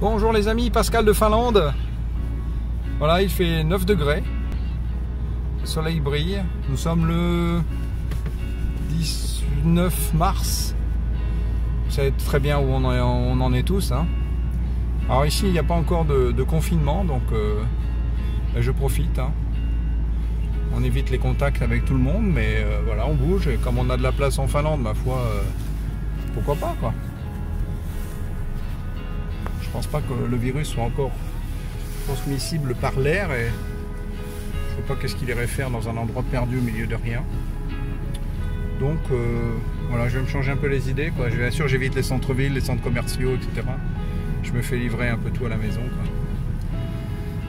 Bonjour les amis, Pascal de Finlande. Voilà, il fait 9 degrés. Le soleil brille. Nous sommes le 19 mars. Vous savez très bien où on en est tous. Hein. Alors ici, il n'y a pas encore de confinement, donc je profite. Hein. On évite les contacts avec tout le monde, mais voilà, on bouge. Et comme on a de la place en Finlande, ma foi, pourquoi pas, quoi. Je pense pas que le virus soit encore transmissible par l'air et je sais pas qu'est-ce qu'il irait faire dans un endroit perdu au milieu de rien. Donc voilà, je vais me changer un peu les idées, quoi. Bien sûr, j'évite les centres-villes, les centres commerciaux, etc. Je me fais livrer un peu tout à la maison, quoi.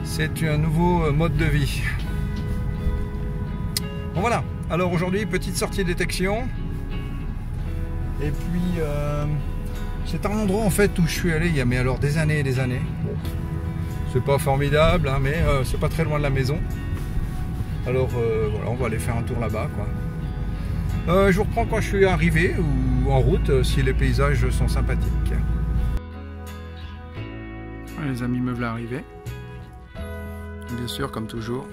C'est un nouveau mode de vie. Bon voilà, alors aujourd'hui, petite sortie détection. Et puis c'est un endroit en fait où je suis allé il y a alors des années et des années. Bon, c'est pas formidable, hein, mais c'est pas très loin de la maison. Alors voilà, on va aller faire un tour là-bas, quoi. Je vous reprends quand je suis arrivé ou en route si les paysages sont sympathiques. Ouais, les amis, me voilà arrivé. Bien sûr, comme toujours,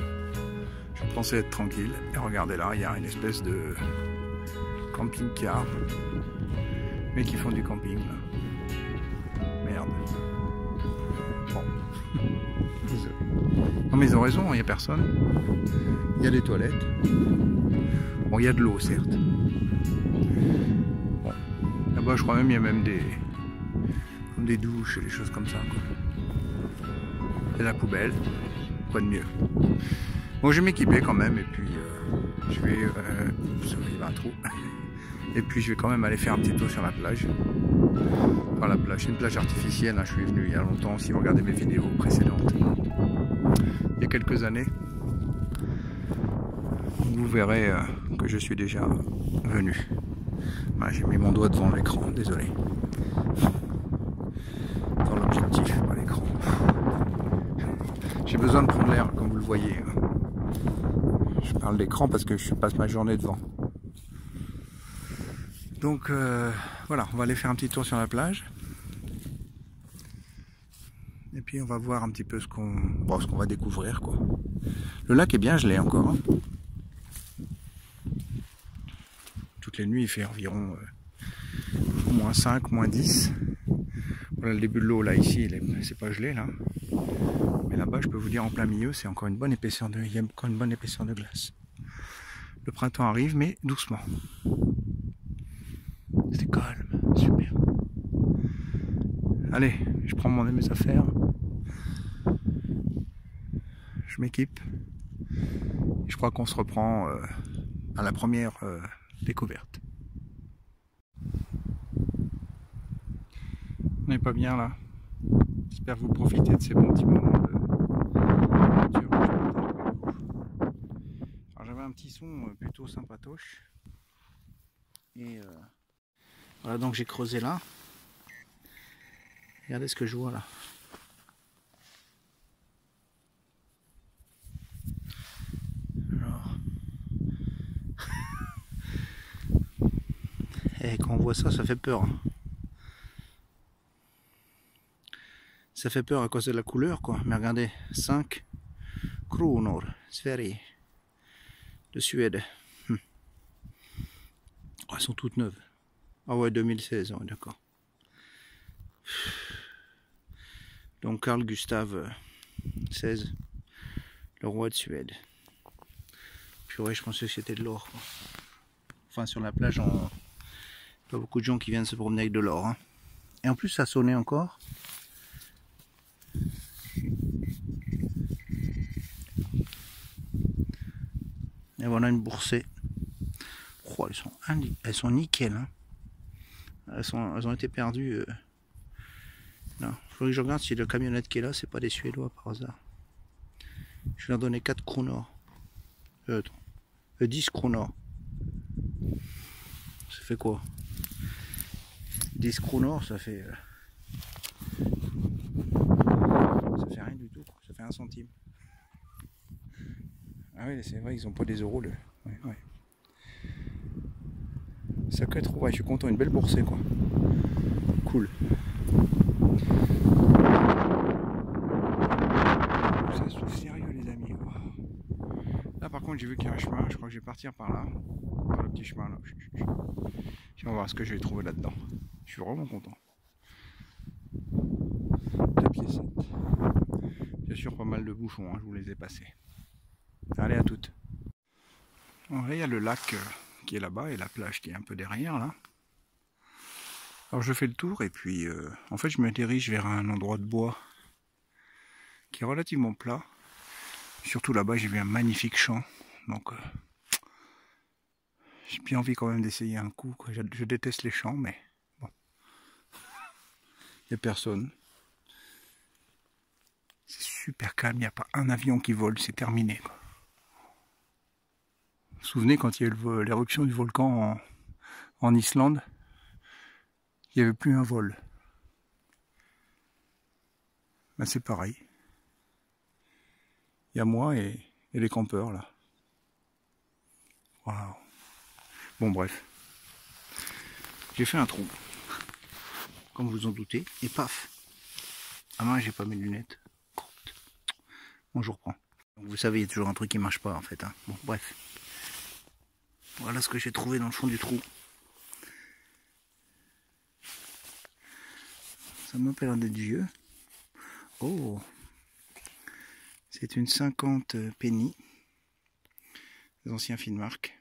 je pensais être tranquille. Et regardez là, il y a une espèce de camping-car. Mais qui font du camping là. Merde. Bon. Désolé. Non mais ils ont raison, il n'y a personne. Il y a des toilettes. Bon, il y a de l'eau certes. Bon. Là-bas je crois même il y a même des douches et des choses comme ça, quoi. Et la poubelle. Quoi de mieux. Bon, je vais m'équiper quand même et puis je vais... il va un trou. Et puis je vais quand même aller faire un petit tour sur la plage. Enfin la plage, c'est une plage artificielle, hein. Je suis venu il y a longtemps, si vous regardez mes vidéos précédentes. Il y a quelques années. Vous verrez que je suis déjà venu. Ouais, j'ai mis mon doigt devant l'écran, désolé. Dans l'objectif, pas l'écran. J'ai besoin de prendre l'air, comme vous le voyez. Je parle d'écran parce que je passe ma journée devant. Donc voilà, on va aller faire un petit tour sur la plage. Et puis on va voir un petit peu ce qu'on va découvrir, quoi. Le lac est bien gelé encore. Hein. Toutes les nuits il fait environ moins 5, moins 10. Voilà le début de l'eau là, ici, c'est pas gelé là. Mais là-bas je peux vous dire en plein milieu, c'est encore une bonne épaisseur il y a encore une bonne épaisseur de glace. Le printemps arrive mais doucement. C'est calme, super. Allez, je prends mes affaires. Je m'équipe. Je crois qu'on se reprend à la première découverte. On n'est pas bien là. J'espère que vous profitez de ces bons petits moments de nature. Alors j'avais un petit son plutôt sympatoche. Et voilà, donc j'ai creusé là. Regardez ce que je vois là. Alors. Et quand on voit ça, ça fait peur. Ça fait peur à cause de la couleur, quoi. Mais regardez, 5 kronor, Sverige, de Suède. Oh, elles sont toutes neuves. Ah ouais, 2016, ouais, d'accord. Donc Carl Gustave XVI, le roi de Suède. Purée, je pensais que c'était de l'or. Enfin, sur la plage, pas beaucoup de gens qui viennent se promener avec de l'or. Hein. Et en plus, ça sonnait encore. Et voilà une boursée. Oh, elles sont nickel. Hein. Elles ont été perdues. Non, il faudrait que je regarde si la camionnette qui est là, c'est pas des Suédois par hasard. Je vais leur donner 4 kronor. 10 kronor. Ça fait quoi? 10 kronor, ça fait rien du tout. Ça fait 1 centime. Ah oui, c'est vrai, ils ont pas des euros. Ouais. Sacré trou, ouais, je suis content, une belle boursée, quoi. Cool. j'ai vu qu'il y a un chemin, je crois que je vais partir par là, par le petit chemin là. On va voir ce que je vais trouver là-dedans. Je suis vraiment content. 2 piécettes. Bien sûr, pas mal de bouchons, hein, je vous les ai passés. Allez, à toutes. Bon, là, il y a le lac qui est là-bas et la plage qui est un peu derrière là. Alors je fais le tour et puis en fait je me dirige vers un endroit de bois qui est relativement plat. Surtout là-bas j'ai vu un magnifique champ, donc j'ai bien envie quand même d'essayer un coup, quoi. Je déteste les champs, mais bon, il n'y a personne. C'est super calme, il n'y a pas un avion qui vole, c'est terminé, quoi. Vous vous souvenez quand il y a eu l'éruption du volcan en Islande, il n'y avait plus un vol. Ben, c'est pareil. Il y a moi et les campeurs là. Waouh. Bon bref. J'ai fait un trou. Comme vous en doutez. Et paf. Ah mince, j'ai pas mes lunettes. Bon, je reprends. Donc, vous savez, il y a toujours un truc qui marche pas en fait. Hein. Bon bref. Voilà ce que j'ai trouvé dans le fond du trou. Ça m'a pas l'air d'être vieux. Oh. C'est une 50 penny. Les anciens Finnmark.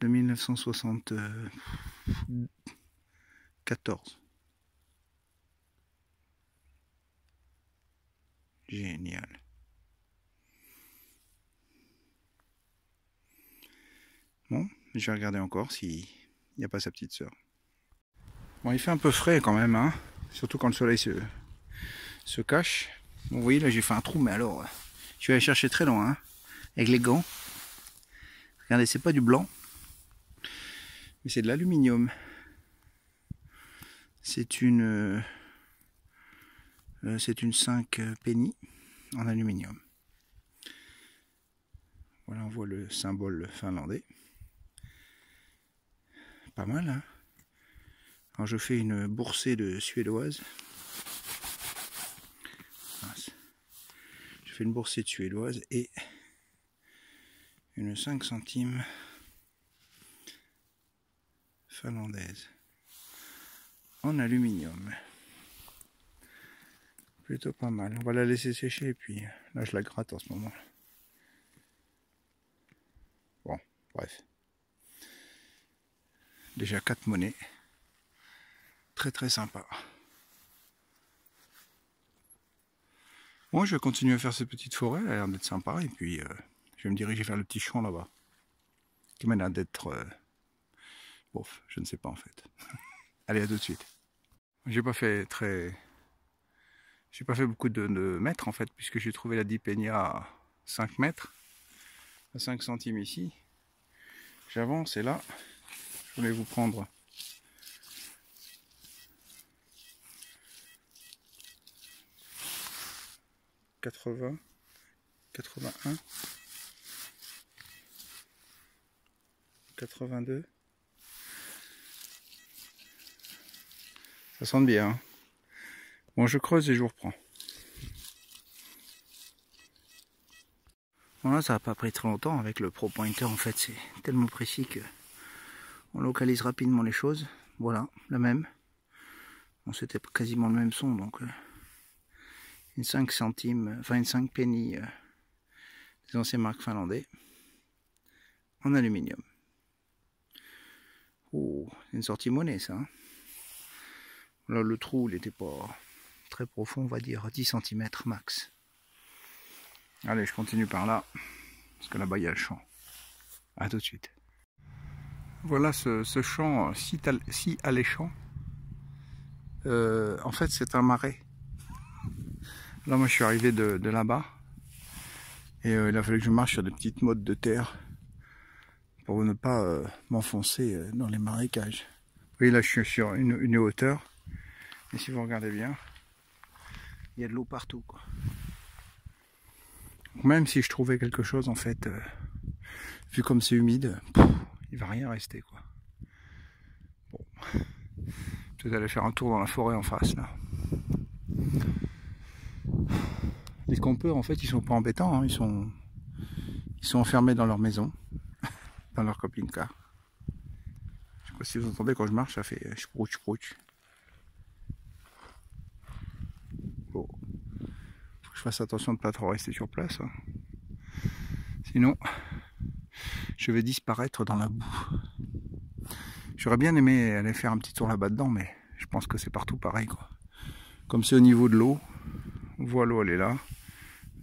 De 1974. Génial. Bon, je vais regarder encore s'il n'y a pas sa petite sœur. Bon, il fait un peu frais quand même, hein, surtout quand le soleil se cache. Bon, vous voyez, là j'ai fait un trou, mais alors, je vais aller chercher très loin, hein, avec les gants. Regardez, c'est pas du blanc, mais c'est de l'aluminium. C'est une 5 penny en aluminium. Voilà, on voit le symbole finlandais. Pas mal, hein. Alors je fais une boursée de suédoise. Je fais une boursée de suédoise et une 5 centimes finlandaise en aluminium. Plutôt pas mal. On va la laisser sécher et puis là je la gratte en ce moment. Bon, bref. Déjà 4 monnaies. Très très sympa. Moi je vais continuer à faire cette petite forêt, elle a l'air d'être sympa, et puis je vais me diriger vers le petit champ là-bas. Qui m'a l'air d'être... bof, je ne sais pas en fait. Allez, à tout de suite. J'ai pas fait beaucoup de mètres en fait, puisque j'ai trouvé la Dipenia à 5 mètres, à 5 centimes ici. J'avance et là, je voulais vous prendre « 80, 81, 82. Ça sent bien. Hein. Bon, je creuse et je vous reprends. Voilà, ça n'a pas pris très longtemps avec le Pro Pointer. En fait, c'est tellement précis que on localise rapidement les choses. Voilà, la même. Bon, c'était quasiment le même son, donc une 5 centimes, enfin une 5 penny des anciennes marques finlandais en aluminium. Oh, c'est une sortie monnaie ça. Hein. Là, le trou, il n'était pas très profond, on va dire 10 cm max. Allez, je continue par là, parce que là-bas, il y a le champ. A tout de suite. Voilà ce champ si alléchant. En fait, c'est un marais. Là, moi, je suis arrivé de là-bas. Et il a fallu que je marche sur des petites mottes de terre pour ne pas m'enfoncer dans les marécages. Vous voyez, là, je suis sur une hauteur. Et si vous regardez bien, il y a de l'eau partout, quoi. Même si je trouvais quelque chose, en fait, vu comme c'est humide, il va rien rester, quoi. Bon, je vais aller faire un tour dans la forêt en face, là. profite qu'on peut. En fait, ils sont pas embêtants, hein. Ils sont enfermés dans leur maison, dans leur camping-car. Je sais pas si vous entendez quand je marche, ça fait chprouch chprouch. Bon, faut que je fasse attention de ne pas trop rester sur place, hein. Sinon, je vais disparaître dans la boue. J'aurais bien aimé aller faire un petit tour là-bas dedans, mais je pense que c'est partout pareil, quoi. Comme c'est au niveau de l'eau, on voit l'eau, elle est là.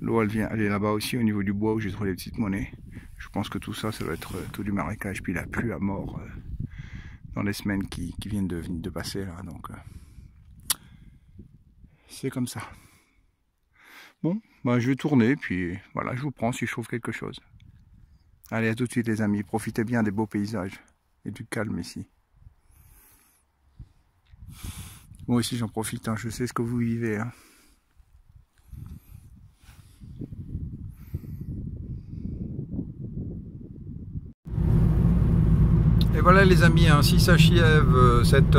L'eau, elle est là-bas aussi, au niveau du bois où j'ai trouvé les petites monnaies. Je pense que tout ça, ça doit être tout du marécage. Puis il a plu à mort dans les semaines qui viennent de passer, là. Donc, c'est comme ça. Bon, ben, je vais tourner, puis voilà, je vous prends si je trouve quelque chose. Allez, à tout de suite les amis, profitez bien des beaux paysages et du calme ici. Moi aussi j'en profite, hein, je sais ce que vous vivez, hein. Et voilà les amis, ainsi s'achève cette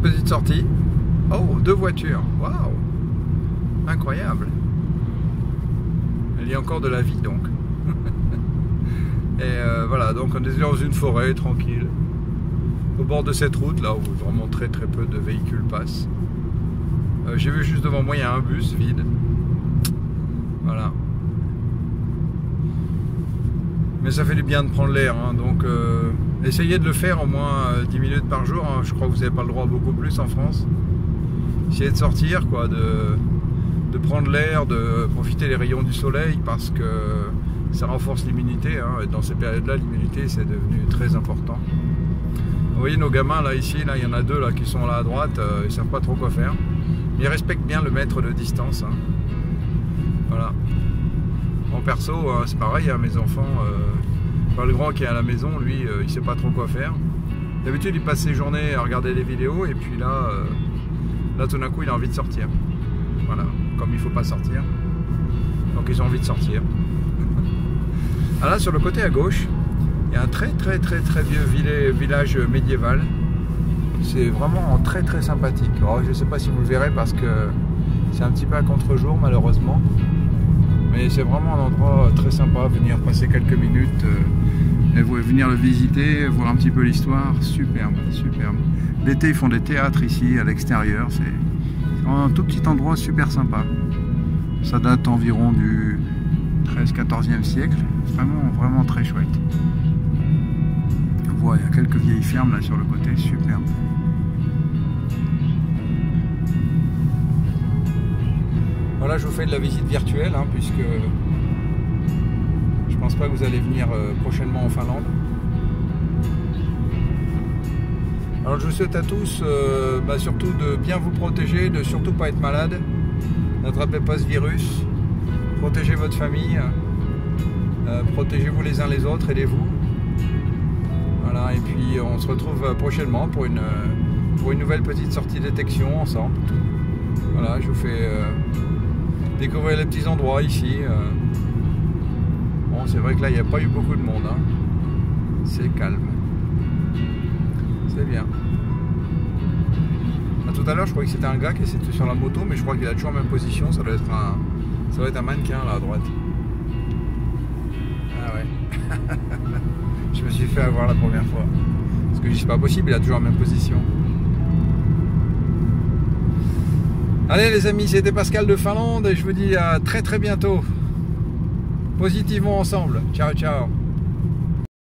petite sortie. Oh, 2 voitures, waouh, incroyable. Il y a encore de la vie donc. Et voilà, donc on est dans une forêt tranquille, au bord de cette route là où vraiment très peu de véhicules passent. J'ai vu juste devant moi, il y a un bus vide. Voilà. Mais ça fait du bien de prendre l'air, hein, donc essayez de le faire au moins 10 minutes par jour, hein. Je crois que vous n'avez pas le droit à beaucoup plus en France. Essayez de sortir, quoi, de prendre l'air, de profiter des rayons du soleil, parce que ça renforce l'immunité, hein, et dans ces périodes-là, l'immunité c'est devenu très important. Vous voyez nos gamins là, ici, là, il y en a 2 là qui sont là à droite, ils savent pas trop quoi faire. Mais ils respectent bien le mètre de distance, hein. Voilà. En perso, c'est pareil, hein, mes enfants, le grand qui est à la maison, lui, il sait pas trop quoi faire. D'habitude, il passe ses journées à regarder des vidéos, et puis là, tout d'un coup, il a envie de sortir. Voilà, comme il faut pas sortir, donc ils ont envie de sortir. Ah là, sur le côté à gauche, il y a un très vieux village médiéval. C'est vraiment très sympathique. Alors, je ne sais pas si vous le verrez parce que c'est un petit peu à contre-jour malheureusement. Mais c'est vraiment un endroit très sympa, venir passer quelques minutes et venir le visiter, voir un petit peu l'histoire. Superbe, superbe. L'été, ils font des théâtres ici à l'extérieur. C'est un tout petit endroit super sympa. Ça date environ du 13-14e siècle. Vraiment très chouette. On voit, il y a quelques vieilles fermes là sur le côté, superbe. Voilà, je vous fais de la visite virtuelle, hein, puisque je pense pas que vous allez venir prochainement en Finlande. Alors je vous souhaite à tous surtout de bien vous protéger, de surtout pas être malade, n'attrapez pas ce virus, protégez votre famille, protégez-vous les uns les autres, aidez-vous. Voilà, et puis on se retrouve prochainement pour une nouvelle petite sortie détection ensemble. Voilà, je vous fais découvrir les petits endroits ici. Bon, c'est vrai que là il n'y a pas eu beaucoup de monde, hein. C'est calme. C'est bien. Tout à l'heure je croyais que c'était un gars qui était sur la moto, mais je crois qu'il a toujours la même position. Ça doit être un mannequin là à droite. Ah ouais. Je me suis fait avoir la première fois. Parce que c'est pas possible, il a toujours la même position. Allez les amis, c'était Pascal de Finlande et je vous dis à très bientôt. Positivement ensemble. Ciao ciao.